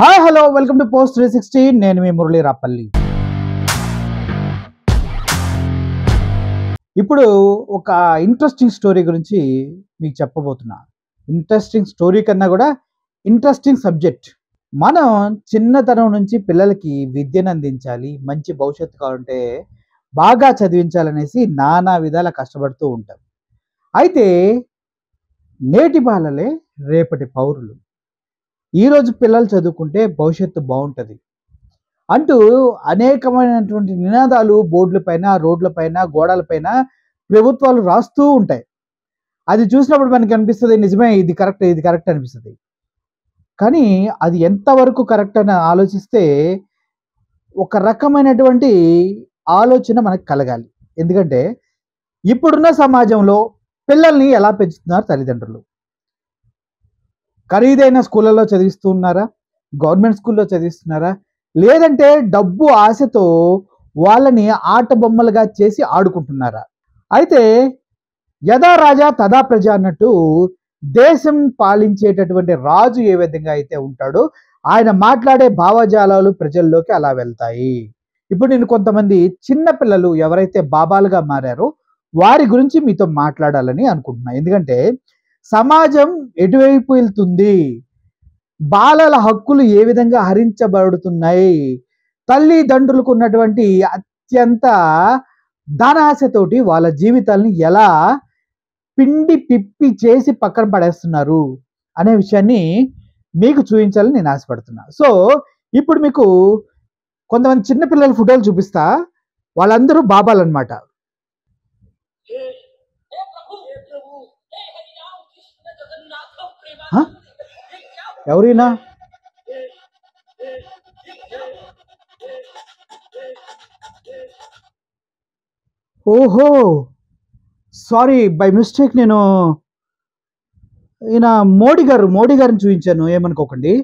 Hi hello welcome to post 360. నేను మీ మురళీ రాపల్లి. ఇప్పుడు ఒక ఇంట్రెస్టింగ్ స్టోరీ గురించి మీకు చెప్పబోతున్నా. ఇంట్రెస్టింగ్ స్టోరీ కన్నా కూడా ఇంట్రెస్టింగ్ సబ్జెక్ట్. మనం చిన్నతనం నుంచి పిల్లలకి విద్యను అందించాలి, మంచి భవిష్యత్తు కావాలంటే బాగా చదివించాలనేసి నానా విధాల కష్టపడుతూ ఉంటాం. అయితే నేటి బాలలే రేపటి పౌరులు. ఈరోజు పిల్లలు చదువుకుంటే భవిష్యత్తు బాగుంటుంది అంటూ అనేకమైనటువంటి నినాదాలు బోర్డులపైన, రోడ్లపైన, గోడలపైన ప్రభుత్వాలు రాస్తూ ఉంటాయి. అది చూసినప్పుడు మనకి అనిపిస్తుంది నిజమే, ఇది కరెక్ట్, ఇది కరెక్ట్ అనిపిస్తుంది. కానీ అది ఎంతవరకు కరెక్ట్ అని ఆలోచిస్తే ఒక రకమైనటువంటి ఆలోచన మనకు కలగాలి. ఎందుకంటే ఇప్పుడున్న సమాజంలో పిల్లల్ని ఎలా పెంచుతున్నారు తల్లిదండ్రులు? ఖరీదైన స్కూళ్ళలో చదివిస్తున్నారా? గవర్నమెంట్ స్కూల్లో చదివిస్తున్నారా? లేదంటే డబ్బు ఆశతో వాళ్ళని ఆట బొమ్మలుగా చేసి ఆడుకుంటున్నారా? అయితే యథా రాజా తదా ప్రజ అన్నట్టు దేశం పాలించేటటువంటి రాజు ఏ విధంగా అయితే ఉంటాడో ఆయన మాట్లాడే భావజాలాలు ప్రజల్లోకి అలా వెళ్తాయి. ఇప్పుడు నేను కొంతమంది చిన్న పిల్లలు ఎవరైతే బాబాలుగా మారారో వారి గురించి మీతో మాట్లాడాలని అనుకుంటున్నా. ఎందుకంటే సమాజం ఎటువైపు వెళ్తుంది, బాలల హక్కులు ఏ విధంగా హరించబడుతున్నాయి, తల్లిదండ్రులకు ఉన్నటువంటి అత్యంత ధనాశతోటి వాళ్ళ జీవితాలని ఎలా పిండి పిప్పి చేసి పక్కన పడేస్తున్నారు అనే విషయాన్ని మీకు చూపించాలని నేను ఆశపడుతున్నా. సో ఇప్పుడు మీకు కొంతమంది చిన్నపిల్లల ఫోటోలు చూపిస్తా. వాళ్ళందరూ బాబాలు అనమాట. ఎవరైనా ఓహో సారీ, బై మిస్టేక్ నేను ఈయన మోడీ గారిని చూపించాను, ఏమనుకోకండి.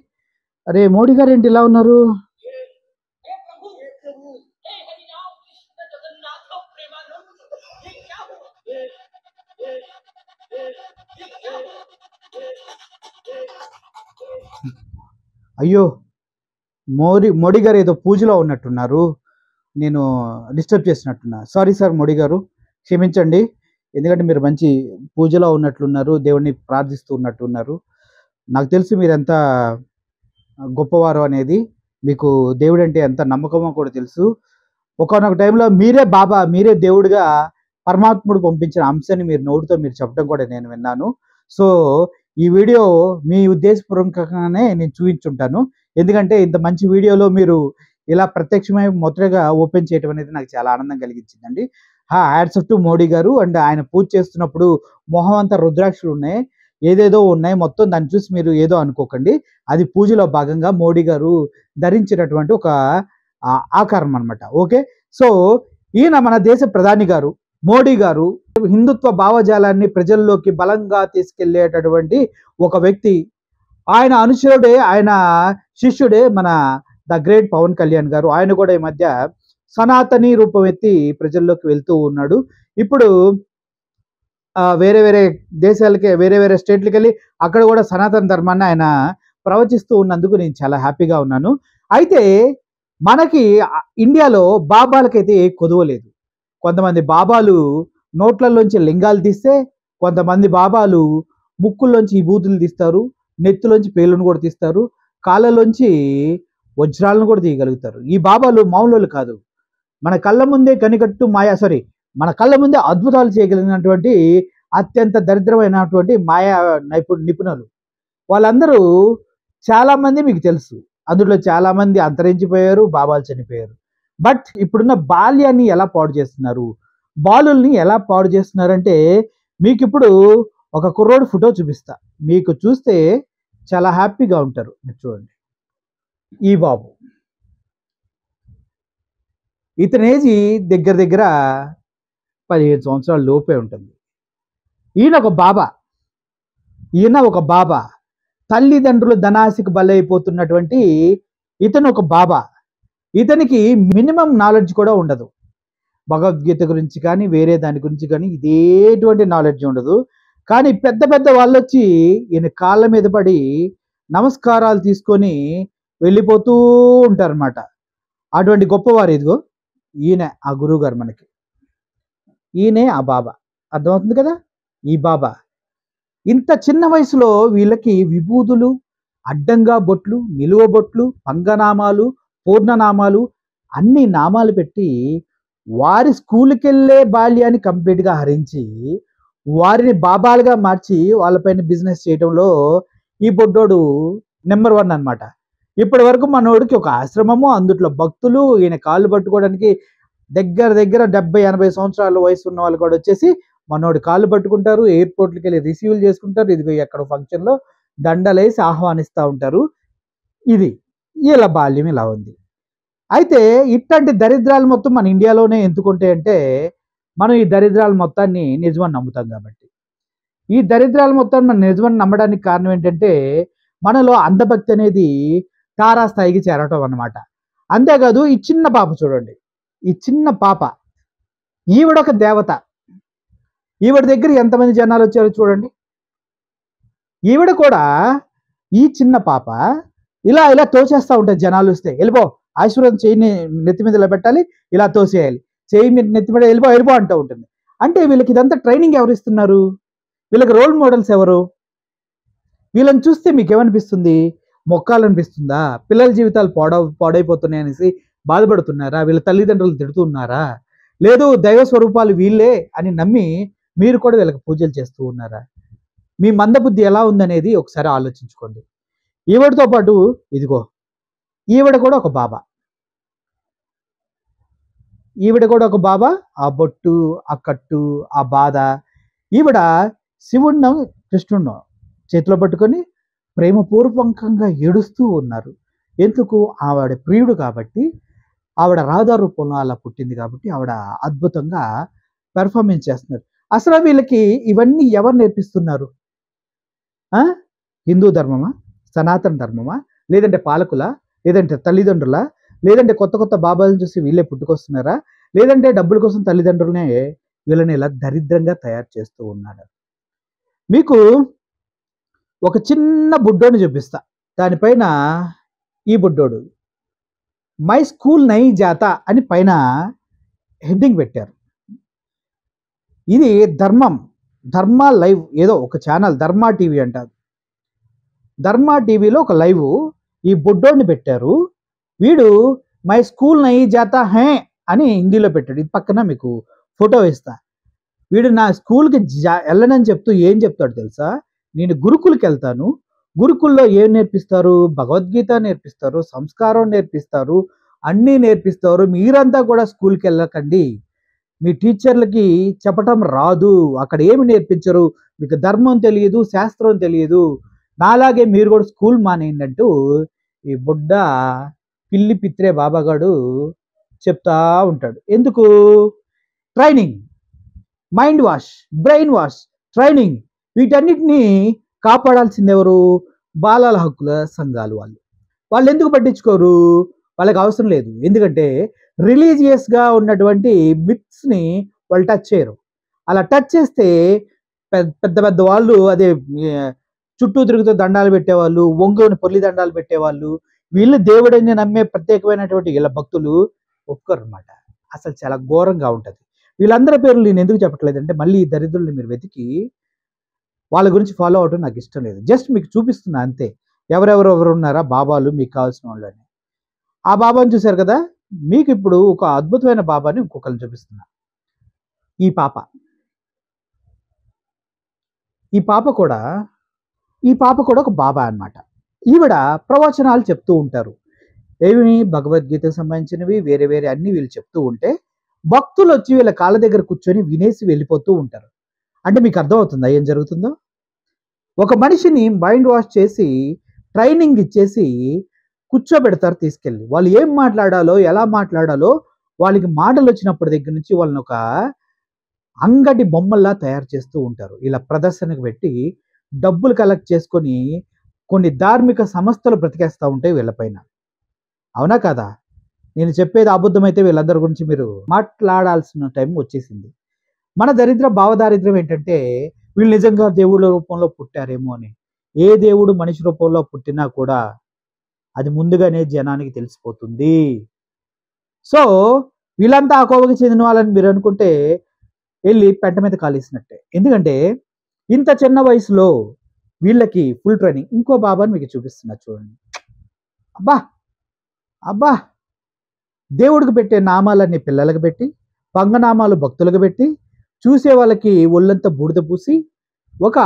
అరే మోడీ గారు ఏంటి ఇలా ఉన్నారు? అయ్యో, మోడీ గారు ఏదో పూజలో ఉన్నట్టున్నారు, నేను డిస్టర్బ్ చేసినట్టున్నా. సారీ సార్ మోడీ గారు, క్షమించండి. ఎందుకంటే మీరు మంచి పూజలో ఉన్నట్లున్నారు, దేవుణ్ణి ప్రార్థిస్తూ ఉన్నట్టున్నారు. నాకు తెలుసు మీరు ఎంత గొప్పవారు అనేది, మీకు దేవుడు అంటే ఎంత నమ్మకమో కూడా తెలుసు. ఒకానొక టైంలో మీరే బాబా, మీరే దేవుడిగా పరమాత్ముడు పంపించిన అంశాన్ని మీరు నోటితో మీరు చెప్పడం కూడా నేను విన్నాను. సో ఈ వీడియో మీ ఉద్దేశపూర్వకంగానే నేను చూపించుంటాను. ఎందుకంటే ఇంత మంచి వీడియోలో మీరు ఇలా ప్రత్యక్షమై మొదటగా ఓపెన్ చేయడం అనేది నాకు చాలా ఆనందం కలిగించిందండి. హ్యాట్స్ ఆఫ్ టు మోడీ గారు. అండ్ ఆయన పూజ చేస్తున్నప్పుడు మొహం అంతా రుద్రాక్షలు ఉన్నాయి, ఏదేదో ఉన్నాయి, మొత్తం దాన్ని చూసి మీరు ఏదో అనుకోకండి. అది పూజలో భాగంగా మోడీ గారు ధరించినటువంటి ఒక ఆకారం అనమాట. ఓకే, సో ఈయన మన దేశ ప్రధాని గారు మోడీ గారు హిందుత్వ భావజాలాన్ని ప్రజల్లోకి బలంగా తీసుకెళ్లేటటువంటి ఒక వ్యక్తి. ఆయన అనుచరుడే, ఆయన శిష్యుడే మన ద గ్రేట్ పవన్ కళ్యాణ్ గారు. ఆయన కూడా ఈ మధ్య సనాతని రూపం ఎత్తి ప్రజల్లోకి వెళ్తూ ఉన్నాడు. ఇప్పుడు వేరే వేరే దేశాలకి, వేరే వేరే స్టేట్లకి వెళ్ళి అక్కడ కూడా సనాతన ధర్మాన్ని ఆయన ప్రవచిస్తూ ఉన్నందుకు నేను చాలా హ్యాపీగా ఉన్నాను. అయితే మనకి ఇండియాలో బాబాలకైతే ఏ కొదువ లేదు. కొంతమంది బాబాలు నోట్లలోంచి లింగాలు తీస్తే, కొంతమంది బాబాలు ముక్కుల్లోంచి విభూతులు తీస్తారు, నెత్తులోంచి పేర్లను కూడా తీస్తారు, కాళ్ళలోంచి వజ్రాలను కూడా తీయగలుగుతారు. ఈ బాబాలు మామూలు కాదు. మన కళ్ళ ముందే కనికట్టు మన కళ్ళ ముందే అద్భుతాలు చేయగలిగినటువంటి అత్యంత దరిద్రమైనటువంటి మాయా నిపుణులు. వాళ్ళందరూ చాలా మంది మీకు తెలుసు. అందులో చాలా మంది అంతరించిపోయారు, బాబాలు చనిపోయారు. బట్ ఇప్పుడున్న బాల్యాన్ని ఎలా పాడు చేస్తున్నారు, బాలుల్ని ఎలా పాడు చేస్తున్నారంటే మీకు ఇప్పుడు ఒక కుర్రోడు ఫోటో చూపిస్తా. మీకు చూస్తే చాలా హ్యాపీగా ఉంటారు. మీరు చూడండి, ఈ బాబు, ఇతని ఏజీ దగ్గర దగ్గర 15 సంవత్సరాల లోపే ఉంటుంది. ఈయన ఒక బాబా, తల్లిదండ్రులు ధనాశకు బలైపోతున్నటువంటి ఇతను ఒక బాబా. ఇతనికి మినిమం నాలెడ్జ్ కూడా ఉండదు. భగవద్గీత గురించి కానీ, వేరే దాని గురించి కానీ ఇదేటువంటి నాలెడ్జ్ ఉండదు. కానీ పెద్ద పెద్ద వాళ్ళు వచ్చి ఈయన కాళ్ళ మీద పడి నమస్కారాలు తీసుకొని వెళ్ళిపోతూ ఉంటారన్నమాట. అటువంటి గొప్పవారు ఇదిగో ఈయన ఆ గురువు గారు మనకి. ఈయనే ఆ బాబా. అర్థమవుతుంది కదా! ఈ బాబా. ఇంత చిన్న వయసులో వీళ్ళకి విభూదులు, అడ్డంగా బొట్లు, నిలువ బొట్లు, పంగనామాలు, పూర్ణనామాలు అన్ని నామాలు పెట్టి వారి స్కూలుకెళ్ళే బాల్యాన్ని కంప్లీట్‌గా హరించి, వారిని బాబాలుగా మార్చి వాళ్ళపైన బిజినెస్ చేయటంలో ఈ బొడ్డోడు నంబర్ 1 అన్నమాట. ఇప్పటి వరకు మనోడికి ఒక ఆశ్రమము, అందుట్లో భక్తులు, ఈయన కాళ్ళు పట్టుకోవడానికి దగ్గర దగ్గర 70, 80 సంవత్సరాల వయసు ఉన్న వాళ్ళు కూడా వచ్చేసి మనోడి కాళ్ళు పట్టుకుంటారు. ఎయిర్‌పోర్ట్‌లకి వెళ్ళి రిసీవ్‌లు చేసుకుంటారు. ఇదిగో ఎక్కడో ఫంక్షన్‌లో దండలేసి ఆహ్వానిస్తా ఉంటారు. ఇది ఈళ్ళ బాల్యం ఇలా ఉంది. అయితే ఇట్లాంటి దరిద్రాలు మొత్తం మన ఇండియాలోనే ఎందుకుంటాయంటే, మనం ఈ దరిద్రాల మొత్తాన్ని నిజమని నమ్ముతాం కాబట్టి. ఈ దరిద్రాల మొత్తాన్ని మనం నిజమని నమ్మడానికి కారణం ఏంటంటే, మనలో అంధభక్తి అనేది తారాస్థాయికి చేరటం అన్నమాట. అంతేకాదు ఈ చిన్న పాప చూడండి. ఈ చిన్న పాప ఈవిడొక దేవత. ఈవిడ దగ్గర ఎంతమంది జనాలొచ్చారో చూడండి. ఈవిడ కూడా ఈ చిన్న పాప ఇలా ఇలా తోసేస్తా ఉంటది జనాలొస్తే. "ఎళ్ళిపో, ఆశీర్వాదం చెయ్యిని నెత్తి మీద ఇలా పెట్టాలి, ఇలా తోసేయాలి. చెయ్యి మీద నెత్తి మీద ఎళ్ళిపో, ఎళ్ళిపో" అంటూ ఉంటుంది. అంటే వీళ్ళకి ఇదంతా ట్రైనింగ్ ఎవరిస్తున్నారు? వీళ్ళకి రోల్ మోడల్స్ ఎవరు? వీళ్ళని చూస్తే మీకేమనిపిస్తుంది? మొక్కాలనిపిస్తుందా? పిల్లల జీవితాలు పాడైపోతున్నాయనేసి బాధపడుతున్నారా? వీళ్ళ తల్లిదండ్రులు తిడుతున్నారా? లేదు దైవ స్వరూపాలు వీళ్ళే అని నమ్మి మీరు కూడా వీళ్ళకి పూజలు చేస్తూ ఉన్నారా? మీ మందబుద్ధి ఎలా ఉందనేది ఒకసారి ఆలోచించుకోండి. ఈవిడతో పాటు ఇదిగో ఈవిడ కూడా ఒక బాబా. ఈవిడ కూడా ఒక బాబా. ఆ బొట్టు, ఆ కట్టు, ఆ బాధ. ఈవిడ శివుడినో, కృష్ణుడినో చేతిలో పట్టుకొని ప్రేమపూర్వకంగా ఏడుస్తూ ఉన్నారు. ఎందుకు? ఆవిడ ప్రియుడు కాబట్టి, ఆవిడ రాధా రూపంలో అలా పుట్టింది కాబట్టి, ఆవిడ అద్భుతంగా పెర్ఫార్మెన్స్ చేస్తున్నారు. అసలు వీళ్ళకి ఇవన్నీ ఎవరు నేర్పిస్తున్నారు? ఆ? హిందూ ధర్మమా? సనాతన ధర్మమా? లేదంటే పాలకులా? లేదంటే తల్లిదండ్రులా? లేదంటే కొత్త కొత్త బాబాలను చూసి వీళ్ళే పుట్టుకొస్తున్నారా? లేదంటే డబ్బుల కోసం తల్లిదండ్రులనే వీళ్ళని ఇలా దరిద్రంగా తయారు చేస్తూ ఉన్నారు. మీకు ఒక చిన్న బుడ్డోని చూపిస్తా. దానిపైన ఈ బుడ్డోడు మై స్కూల్ నై జాతా అని పైన హెడ్డింగ్ పెట్టారు. ఇది ధర్మం, ధర్మ లైవ్ ఏదో ఒక ఛానల్ ధర్మ టీవీ అంటారు. ధర్మ టీవీలో ఒక లైవ్ ఈ బుడ్డోడిని పెట్టారు. వీడు మై స్కూల్ నై జాతా హే అని హిందీలో పెట్టాడు. ఇది పక్కన మీకు ఫోటో ఇస్తా. వీడు నా స్కూల్కి వెళ్ళనని చెప్తూ ఏం చెప్తాడు తెలుసా? నేను గురుకులకి వెళ్తాను. గురుకుల్లో ఏం నేర్పిస్తారు? భగవద్గీత నేర్పిస్తారు, సంస్కారం నేర్పిస్తారు, అన్నీ నేర్పిస్తారు. మీరంతా కూడా స్కూల్కి వెళ్ళకండి, మీ టీచర్లకి చెప్పటం రాదు, అక్కడ ఏమి నేర్పించరు, మీకు ధర్మం తెలియదు, శాస్త్రం తెలియదు, నాలాగే మీరు కూడా స్కూల్ మానేయండి అంటూ ఈ బుడ్డ పిల్లి పిత్రే బాబాగాడు చెప్తా ఉంటాడు. ఎందుకు? Training, mind wash, brain wash, training. వీటన్నిటిని కాపాడాల్సింది ఎవరు? బాలల హక్కుల సంఘాలు వాళ్ళు. వాళ్ళు ఎందుకు పట్టించుకోరు? వాళ్ళకి అవసరం లేదు. ఎందుకంటే రిలీజియస్గా ఉన్నటువంటి మిత్స్ని వాళ్ళు టచ్ చేయరు. అలా టచ్ చేస్తే పెద్ద పెద్ద వాళ్ళు అదే చుట్టూ తిరుగుతూ దండాలు పెట్టేవాళ్ళు, ఒంగోని పొర్లి దండాలు పెట్టేవాళ్ళు, వీళ్ళు దేవుడిని నమ్మే ప్రత్యేకమైనటువంటి వీళ్ళ భక్తులు ఒప్పుకోరు అనమాట. అసలు చాలా ఘోరంగా ఉంటుంది. వీళ్ళందరి పేర్లు నేను ఎందుకు చెప్పట్లేదంటే, మళ్ళీ ఈ దరిద్రుల్ని మీరు వెతికి వాళ్ళ గురించి ఫాలో అవడం నాకు ఇష్టం లేదు. జస్ట్ మీకు చూపిస్తున్నా అంతే. ఎవరెవరు ఉన్నారా బాబాలు మీకు కావాల్సిన వాళ్ళని. ఆ బాబాని చూశారు కదా, మీకు ఇప్పుడు ఒక అద్భుతమైన బాబాని ఇంకొకరిని చూపిస్తున్నా. ఈ పాప ఈ పాప కూడా ఈ పాప కూడా ఒక బాబా అన్నమాట. ఈవిడ ప్రవచనాలు చెప్తూ ఉంటారు. ఏవి? భగవద్గీతకు సంబంధించినవి, వేరే వేరే అన్ని వీళ్ళు చెప్తూ ఉంటే భక్తులు వచ్చి వీళ్ళ కాళ్ళ దగ్గర కూర్చొని వినేసి వెళ్ళిపోతూ ఉంటారు. అంటే మీకు అర్థమవుతుందా ఏం జరుగుతుందో? ఒక మనిషిని మైండ్ వాష్ చేసి ట్రైనింగ్ ఇచ్చేసి కూర్చోబెడతారు తీసుకెళ్ళి. వాళ్ళు ఏం మాట్లాడాలో, ఎలా మాట్లాడాలో వాళ్ళకి మాటలు వచ్చినప్పటి దగ్గర నుంచి వాళ్ళని ఒక అంగడి బొమ్మల్లా తయారు చేస్తూ ఉంటారు. ఇలా ప్రదర్శనకు పెట్టి డబ్బులు కలెక్ట్ చేసుకొని కొన్ని ధార్మిక సంస్థలు బ్రతికేస్తూ ఉంటాయి వీళ్ళపైన. అవునా కాదా? నేను చెప్పేది అబద్ధమైతే వీళ్ళందరి గురించి మీరు మాట్లాడాల్సిన టైం వచ్చేసింది. మన భావదారిద్ర్యం ఏంటంటే, వీళ్ళు నిజంగా దేవుళ్ళ రూపంలో పుట్టారేమో అని. ఏ దేవుడు మనిషి రూపంలో పుట్టినా కూడా అది ముందుగానే జనానికి తెలిసిపోతుంది. సో వీళ్ళంతా ఆ కోవకి చెందిన వాళ్ళని మీరు అనుకుంటే వెళ్ళి పెంట మీద కాలేసినట్టే. ఎందుకంటే ఇంత చిన్న వయసులో వీళ్ళకి ఫుల్ ట్రైనింగ్. ఇంకో బాబాని మీకు చూపిస్తున్నా చూడండి. అబ్బా అబ్బా దేవుడికి పెట్టే నామాలన్నీ పిల్లలకు పెట్టి, పంగనామాలు భక్తులకు పెట్టి, చూసే వాళ్ళకి ఒళ్ళంతా బూడిద పూసి ఒక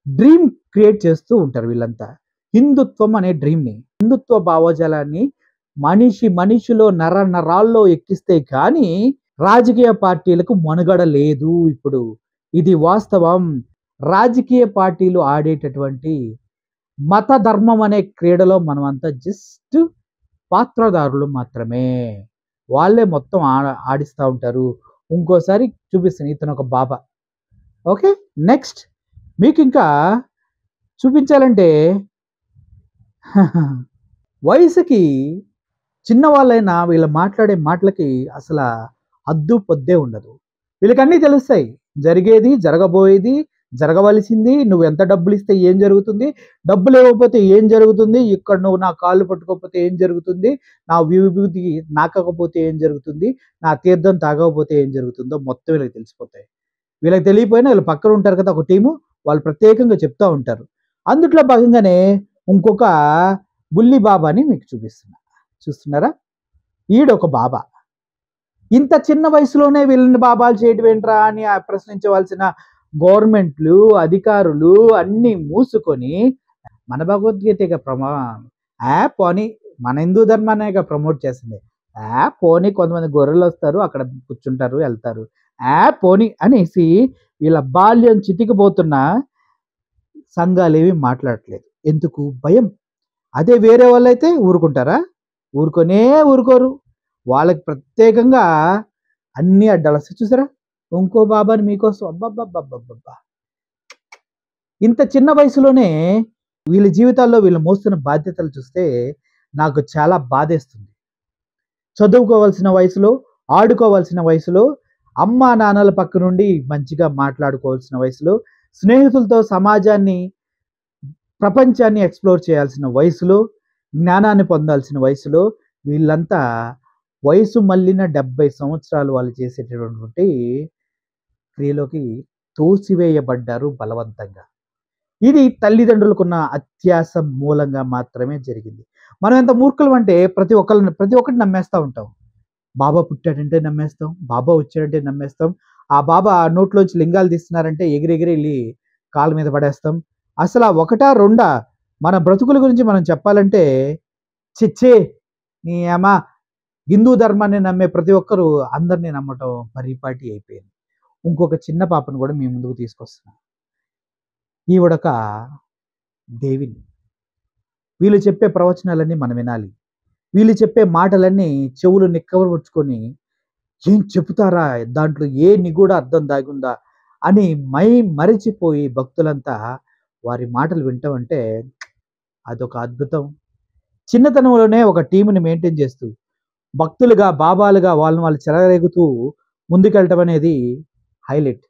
డ్రీమ్ క్రియేట్ చేస్తూ ఉంటారు వీళ్ళంతా. హిందుత్వం అనే డ్రీమ్ని, హిందుత్వ భావజాలాన్ని మనిషిలో నరాల్లో ఎక్కిస్తే కానీ రాజకీయ పార్టీలకు మనుగడ లేదు ఇప్పుడు. ఇది వాస్తవం. రాజకీయ పార్టీలు ఆడేటటువంటి మత ధర్మం అనే క్రీడలో మనమంతా జస్ట్ పాత్రదారులు మాత్రమే. వాళ్ళే మొత్తం ఆడిస్తూ ఉంటారు. ఇంకోసారి చూపిస్తాను. ఇతను ఒక బాబా. ఓకే, నెక్స్ట్ మీకు ఇంకా చూపించాలంటే వయసుకి చిన్నవాళ్ళైనా వీళ్ళు మాట్లాడే మాటలకి అసలు హద్దు పొద్దే ఉండదు. వీళ్ళకి అన్నీ తెలుస్తాయి. జరిగేది, జరగబోయేది, జరగవలసింది, నువ్వు ఎంత డబ్బులు ఇస్తే ఏం జరుగుతుంది, డబ్బులు ఇవ్వకపోతే ఏం జరుగుతుంది, ఇక్కడ నువ్వు నా కాళ్ళు పట్టుకోకపోతే ఏం జరుగుతుంది, నా విభూతి నాకకపోతే ఏం జరుగుతుంది, నా తీర్థం తాగకపోతే ఏం జరుగుతుందో మొత్తం వీళ్ళకి తెలిసిపోతాయి. వీళ్ళకి తెలియపోయినా వీళ్ళు పక్కన ఉంటారు కదా ఒక టీము, వాళ్ళు ప్రత్యేకంగా చెప్తూ ఉంటారు. అందుట్లో భాగంగానే ఇంకొక బుల్లి బాబాని మీకు చూపిస్తున్నా. చూస్తున్నారా? ఈడొక బాబా. ఇంత చిన్న వయసులోనే వీళ్ళని బాబాలు చేయడం ఏంట్రా అని ప్రశ్నించవలసిన గవర్నమెంట్లు, అధికారులు అన్నీ మూసుకొని మన భగవద్గీత పోనీ మన హిందూ ధర్మాన్ని ప్రమోట్ చేస్తుంది. పోనీ కొంతమంది గొర్రెలు వస్తారు, అక్కడ కూర్చుంటారు, వెళ్తారు. పోనీ అనేసి వీళ్ళ బాల్యం చితికిపోతున్న సంఘాలు ఏవి మాట్లాడట్లేదు. ఎందుకు? భయం. అదే వేరే వాళ్ళైతే ఊరుకుంటారా? ఊరుకోరు. వాళ్ళకి ప్రత్యేకంగా అన్ని అడ్డాలు వస్తాయి. చూసారా? ఇంకో బాబాని మీకోసం. అబ్బబ్బబ్బబ్బబ్బా, ఇంత చిన్న వయసులోనే వీళ్ళ జీవితాల్లో వీళ్ళు మోస్తున్న బాధ్యతలు చూస్తే నాకు చాలా బాధేస్తుంది. చదువుకోవాల్సిన వయసులో, ఆడుకోవాల్సిన వయసులో, అమ్మా నాన్నల పక్క నుండి మంచిగా మాట్లాడుకోవాల్సిన వయసులో, స్నేహితులతో సమాజాన్ని, ప్రపంచాన్ని ఎక్స్ప్లోర్ చేయాల్సిన వయసులో, జ్ఞానాన్ని పొందాల్సిన వయసులో వీళ్ళంతా వయసు మళ్ళిన 70 సంవత్సరాలు వాళ్ళు చేసేటటువంటి క్రియలోకి తోసివేయబడ్డారు బలవంతంగా. ఇది తల్లిదండ్రులకున్న అత్యాస మూలంగా మాత్రమే జరిగింది. మనం ఎంత మూర్ఖులం అంటే ప్రతి ఒక్కటి నమ్మేస్తూ ఉంటాం. బాబా పుట్టాడంటే నమ్మేస్తాం, బాబా వచ్చాడంటే నమ్మేస్తాం, ఆ బాబా నోట్లోంచి లింగాలు తీస్తున్నారంటే ఎగిరెగిరి వెళ్ళి కాళ్ళ మీద పడేస్తాం. అసలు ఆ ఒకటా రెండా మన బ్రతుకుల గురించి మనం చెప్పాలంటే చిచ్చే నీ అమ్మ, హిందూ ధర్మాన్ని నమ్మే ప్రతి ఒక్కరూ అందరినీ నమ్మటం పరిపాటి అయిపోయింది. ఇంకొక చిన్న పాపను కూడా మీ ముందుకు తీసుకొస్తున్నాం. ఈవిడొక దేవిని. వీళ్ళు చెప్పే ప్రవచనాలన్నీ మనం వినాలి. వీళ్ళు చెప్పే మాటలన్నీ చెవులు నిక్కవరుచుకొని ఏం చెబుతారా, దాంట్లో ఏ నిగూఢ అర్థం దాగుందా అని మరిచిపోయి భక్తులంతా వారి మాటలు వింటామంటే అదొక అద్భుతం. చిన్నతనంలోనే ఒక టీముని మెయింటైన్ చేస్తూ భక్తులుగా, బాబాలుగా వాళ్ళు చెలరేగుతూ ముందుకెళ్ళటం అనేది హైలైట్.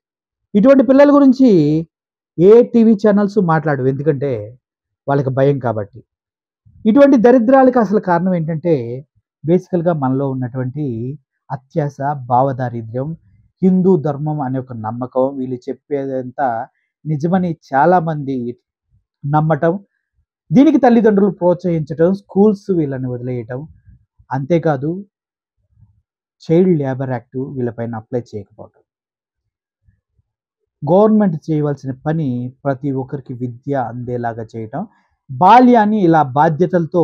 ఇటువంటి పిల్లల గురించి ఏ టీవీ ఛానల్స్ మాట్లాడవు. ఎందుకంటే వాళ్ళకి భయం కాబట్టి. ఇటువంటి దరిద్రాలకు అసలు కారణం ఏంటంటే బేసికల్గా మనలో ఉన్నటువంటి అత్యాస, భావదారిద్ర్యం, హిందూ ధర్మం అనే ఒక నమ్మకం, వీళ్ళు చెప్పేదంతా నిజమని చాలామంది నమ్మటం, దీనికి తల్లిదండ్రులు ప్రోత్సహించటం, స్కూల్స్ వీళ్ళని వదిలేయటం. అంతేకాదు చైల్డ్ లేబర్ యాక్ట్ వీళ్ళపైన అప్లై చేయకపోవటం. గవర్నమెంట్ చేయవలసిన పని ప్రతి ఒక్కరికి విద్య అందేలాగా చేయటం, బాల్యాన్ని ఇలా బాధ్యతలతో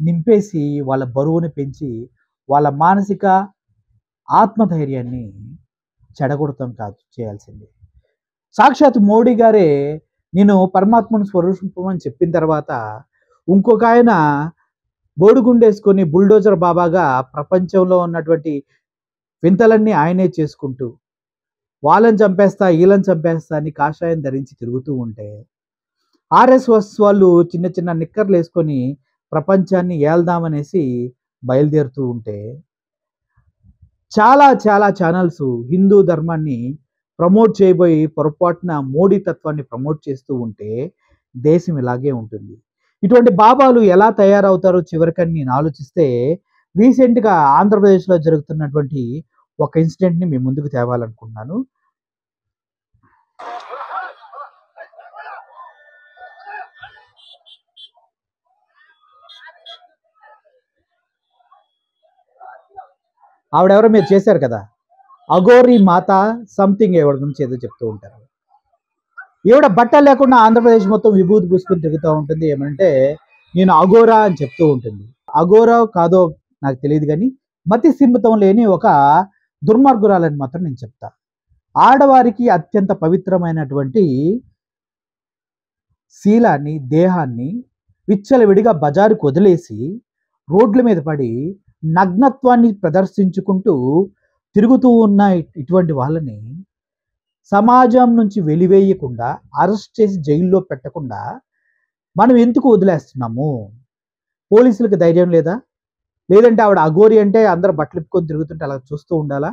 నింపేసి వాళ్ళ బరువుని పెంచి వాళ్ళ మానసిక ఆత్మధైర్యాన్ని చెడగొడతాం కాదు చేయాల్సింది. సాక్షాత్ మోడీ గారే నేను పరమాత్మను స్వరూపమని చెప్పిన తర్వాత ఇంకొక ఆయన బోడుగుండేసుకొని బుల్డోజర్ బాబాగా ప్రపంచంలో ఉన్నటువంటి వింతలన్నీ ఆయనే చేసుకుంటూ వాళ్ళని చంపేస్తా, వీళ్ళని చంపేస్తా అని కాషాయం ధరించి తిరుగుతూ ఉంటే, ఆర్ఎస్ఎస్ వాళ్ళు చిన్న చిన్న నిక్కర్లు వేసుకొని ప్రపంచాన్ని ఏల్దామనేసి బయలుదేరుతూ ఉంటే, చాలా చాలా ఛానల్స్ హిందూ ధర్మాన్ని ప్రమోట్ చేయబోయి పొరపాటున మోడీ తత్వాన్ని ప్రమోట్ చేస్తూ ఉంటే దేశం ఇలాగే ఉంటుంది. ఇటువంటి బాబాలు ఎలా తయారవుతారో చివరికని నేను ఆలోచిస్తే రీసెంట్గా ఆంధ్రప్రదేశ్లో జరుగుతున్నటువంటి ఒక ఇన్సిడెంట్ని మీ ముందుకు తేవాలనుకుంటున్నాను. ఆవిడెవరో మీరు చేశారు కదా, అఘోరి మాత సంథింగ్ ఎవరి గురించి ఏదో చెప్తూ ఉంటారు. ఈవిడ బట్టలు లేకుండా ఆంధ్రప్రదేశ్ మొత్తం విభూతి పూసుకొని తిరుగుతూ ఉంటుంది. ఏమంటే నేను అఘోరా అని చెప్తూ ఉంటుంది. అఘోరా కాదో నాకు తెలియదు, కానీ మతి స్థిమితం లేని ఒక దుర్మార్గురాలని మాత్రం నేను చెప్తా. ఆడవారికి అత్యంత పవిత్రమైనటువంటి శీలాన్ని, దేహాన్ని విచ్చలవిడిగా బజారుకు వదిలేసి రోడ్ల మీద పడి నగ్నత్వాన్ని ప్రదర్శించుకుంటూ తిరుగుతూ ఉన్న ఇటువంటి వాళ్ళని సమాజం నుంచి వెలివేయకుండా, అరెస్ట్ చేసి జైల్లో పెట్టకుండా మనం ఎందుకు వదిలేస్తున్నాము? పోలీసులకు ధైర్యం లేదా? లేదంటే ఆవిడ అఘోరి అంటే అందరు బట్టలు ఇప్పుకొని తిరుగుతుంటే అలా చూస్తూ ఉండాలా?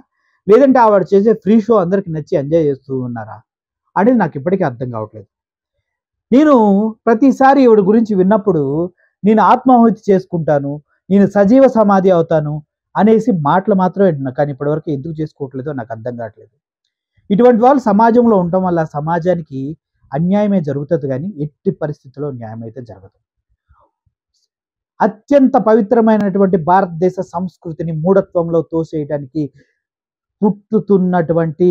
లేదంటే ఆవిడ చేసే ఫ్రీ షో అందరికి నచ్చి ఎంజాయ్ చేస్తూ ఉన్నారా అనేది నాకు ఇప్పటికీ అర్థం కావట్లేదు. నేను ప్రతిసారి ఈవిడ గురించి విన్నప్పుడు నేను ఆత్మాహుతి చేసుకుంటాను, నేను సజీవ సమాధి అవుతాను అనేసి మాటలు మాత్రమే వింటున్నా. కానీ ఇప్పటివరకు ఎందుకు చేసుకోవట్లేదో నాకు అర్థం కావట్లేదు. ఇటువంటి వాళ్ళు సమాజంలో ఉండటం వల్ల సమాజానికి అన్యాయమే జరుగుతుంది, కానీ ఎట్టి పరిస్థితుల్లో న్యాయం అయితే జరగదు. అత్యంత పవిత్రమైనటువంటి భారతదేశ సంస్కృతిని మూఢత్వంలో తోసేయడానికి పుట్టుతున్నటువంటి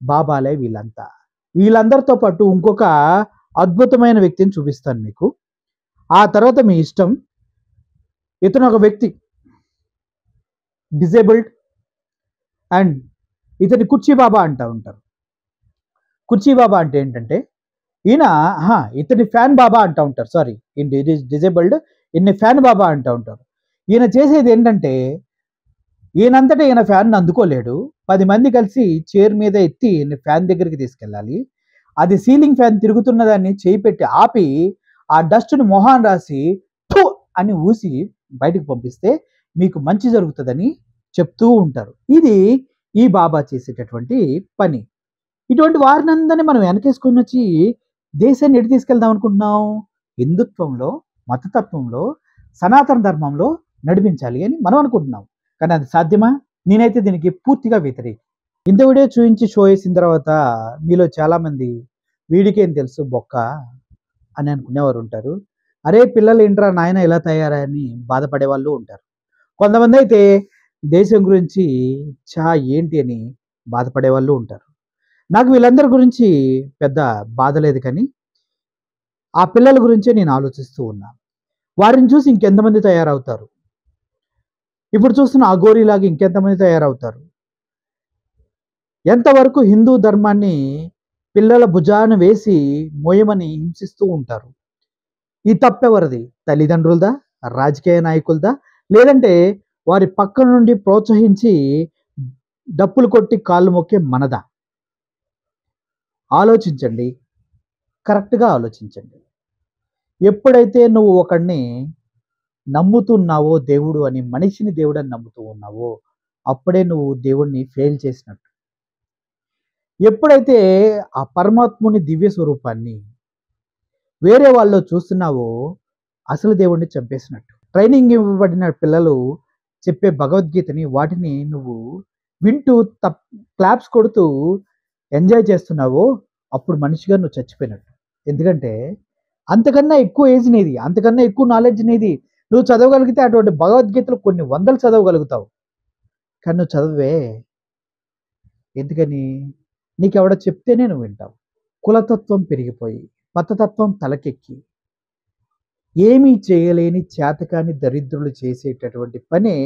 బాబాలే వీళ్ళంతా. వీళ్ళందరితో పాటు ఇంకొక అద్భుతమైన వ్యక్తిని చూపిస్తాను మీకు, ఆ తర్వాత మీ ఇష్టం. ఇతను ఒక వ్యక్తి, డిజేబుల్డ్, అండ్ ఇతని కుర్చీ బాబా అంటూ ఉంటారు. కుర్చీ బాబా అంటే ఏంటంటే ఈయన ఇతని ఫ్యాన్ బాబా అంటూ ఉంటారు. సారీ, ఈయన డిజేబుల్డ్, ఈయన ఫ్యాన్ బాబా అంటూ ఉంటారు. ఈయన చేసేది ఏంటంటే ఈయనంతటా ఈయన ఫ్యాన్ అందుకోలేడు, 10 మంది కలిసి చైర్ మీద ఎత్తి ఈయన ఫ్యాన్ దగ్గరికి తీసుకెళ్ళాలి. అది సీలింగ్ ఫ్యాన్ తిరుగుతున్న దాన్ని చేయి పెట్టి ఆపి ఆ డస్ట్ని మొహాన్ రాసి థు అని ఊసి బయటకు పంపిస్తే మీకు మంచి జరుగుతుందని చెప్తూ ఉంటారు. ఇది ఈ బాబా చేసేటటువంటి పని. ఇటువంటి వారిని అందరినీ మనం వెనకేసుకొని వచ్చి దేశాన్ని ఎటు తీసుకెళ్దాం అనుకుంటున్నాం? హిందుత్వంలో, మతతత్వంలో, సనాతన ధర్మంలో నడిపించాలి అని మనం అనుకుంటున్నాం. కానీ అది సాధ్యమా? నేనైతే దీనికి పూర్తిగా వ్యతిరేకి. ఇంత వీడియో చూపించి షో వేసిన తర్వాత మీలో చాలామంది వీడికేం తెలుసు బొక్క అని అనుకునేవారు ఉంటారు. అరే పిల్లలు ఏంట్రా నాయన ఇలా తయారని బాధపడే వాళ్ళు ఉంటారు. కొంతమంది అయితే దేశం గురించి ఏంటి అని బాధపడే వాళ్ళు ఉంటారు. నాకు వీళ్ళందరి గురించి పెద్ద బాధ లేదు, కానీ ఆ పిల్లల గురించే నేను ఆలోచిస్తూ ఉన్నా. వారిని చూసి ఇంకెంతమంది తయారవుతారు? ఇప్పుడు చూస్తున్న అఘోరీలాగా ఇంకెంతమంది తయారవుతారు? ఎంతవరకు హిందూ ధర్మాన్ని పిల్లల భుజాన వేసి మోయమని హింసిస్తూ ఉంటారు? ఈ తప్పెవరిది? తల్లిదండ్రులదా? రాజకీయ నాయకులదా? లేదంటే వారి పక్క నుండి ప్రోత్సహించి డప్పులు కొట్టి కాళ్ళు మొక్కే మనదా? ఆలోచించండి, కరెక్ట్గా ఆలోచించండి. ఎప్పుడైతే నువ్వు ఒకడిని నమ్ముతున్నావో దేవుడు అని, మనిషిని దేవుడు అని నమ్ముతూ ఉన్నావో అప్పుడే నువ్వు దేవుడిని ఫెయిల్ చేసినట్టు. ఎప్పుడైతే ఆ పరమాత్ముని దివ్య స్వరూపాన్ని వేరే వాళ్ళు చూస్తున్నావో అసలు దేవుడిని చంపేసినట్టు. ట్రైనింగ్ ఇవ్వబడిన పిల్లలు చెప్పే భగవద్గీతని వాటిని నువ్వు వింటూ క్లాప్స్ కొడుతూ ఎంజాయ్ చేస్తున్నావో అప్పుడు మనిషిగా నువ్వు చచ్చిపోయినట్టు. ఎందుకంటే అంతకన్నా ఎక్కువ ఏజ్ నీది, అంతకన్నా ఎక్కువ నాలెడ్జ్ నీది. నువ్వు చదవగలిగితే అటువంటి భగవద్గీతలు కొన్ని వందలు చదవగలుగుతావు, కానీ నువ్వు చదవే. ఎందుకని? నీకెవడ చెప్తేనే నువ్వు వింటావు. కులతత్వం పెరిగిపోయి, మతతత్వం తలకెక్కి, ఏమీ చేయలేని చేతకాని దరిద్రులు చేసేటటువంటి పనే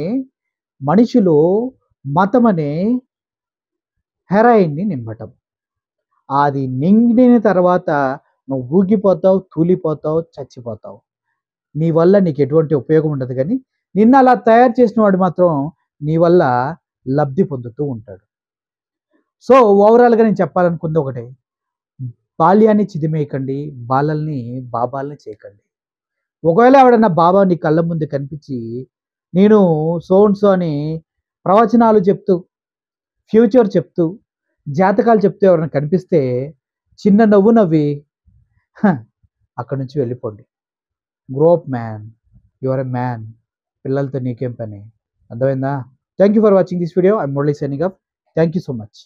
మనిషిలో మతం అనే హెరాయిన్ని నింపటం. అది నిండిన తర్వాత నువ్వు ఊగిపోతావు, తూలిపోతావు, చచ్చిపోతావు. నీ వల్ల నీకు ఎటువంటి ఉపయోగం ఉండదు, కానీ నిన్ను అలా తయారు చేసిన వాడు మాత్రం నీ వల్ల లబ్ధి పొందుతూ ఉంటాడు. సో ఓవరాల్గా నేను చెప్పాలనుకుంది ఒకటే, బాల్యాన్ని చిదిమేయకండి, బాలల్ని బాబాల్ని చేయకండి. ఒకవేళ ఎవడన్నా బాబా నీ కళ్ళ ముందు కనిపించి నేను సో అని ప్రవచనాలు చెప్తూ, ఫ్యూచర్ చెప్తూ, జాతకాలు చెప్తూ ఎవరైనా కనిపిస్తే చిన్న నవ్వు నవ్వి అక్కడి నుంచి వెళ్ళిపోండి. Grow up man, you are a man. పిల్లలతో నీకేం పని, అర్థమైందా? Thank you for watching this video. I'm Murali signing up. Thank you so much.